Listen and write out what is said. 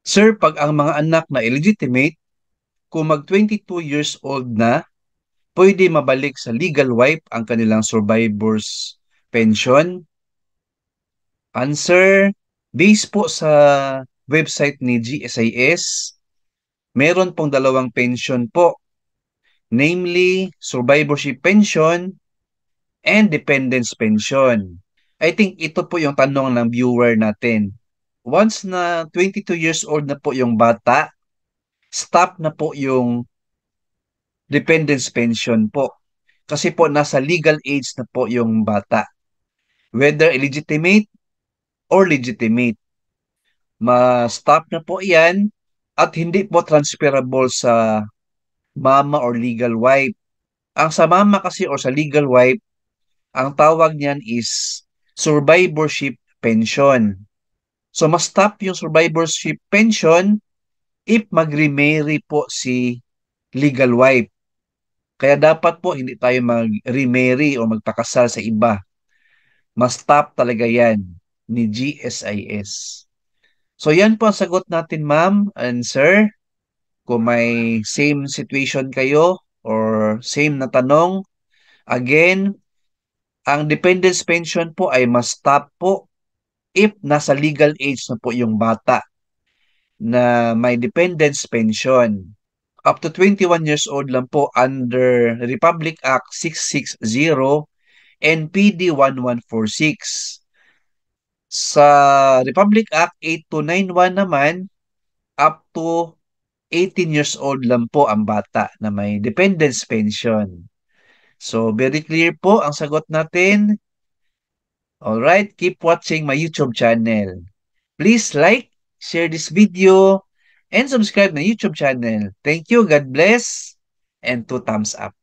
Sir, pag ang mga anak na illegitimate, kung mag 22 years old na, pwede mabalik sa legal wife ang kanilang survivor's pension? Answer, based po sa website ni GSIS, meron pong dalawang pension po, namely survivorship pension and dependence pension. I think ito po yung tanong ng viewer natin. Once na 22 years old na po yung bata, stop na po yung dependence pension po. Kasi po nasa legal age na po yung bata. Whether illegitimate or legitimate. Ma-stop na po yan at hindi po transferable sa mama or legal wife. Ang sa mama kasi or sa legal wife, ang tawag niyan is survivorship pension. So, ma-stop yung survivorship pension if mag-remarry po si legal wife. Kaya dapat po hindi tayo mag-remarry o magpakasal sa iba. Ma-stop talaga yan ni GSIS. So yan po ang sagot natin ma'am and sir. Kung may same situation kayo or same na tanong, again, ang dependence pension po ay ma-stop po if nasa legal age na po yung bata na may dependence pension. Up to 21 years old lang po under Republic Act 660 and PD 1146. Sa Republic Act 8291 naman, up to 18 years old lang po ang bata na may dependence pension. So, very clear po ang sagot natin. Alright, keep watching my YouTube channel. Please like, share this video, and subscribe na YouTube channel. Thank you, God bless, and 2 thumbs up.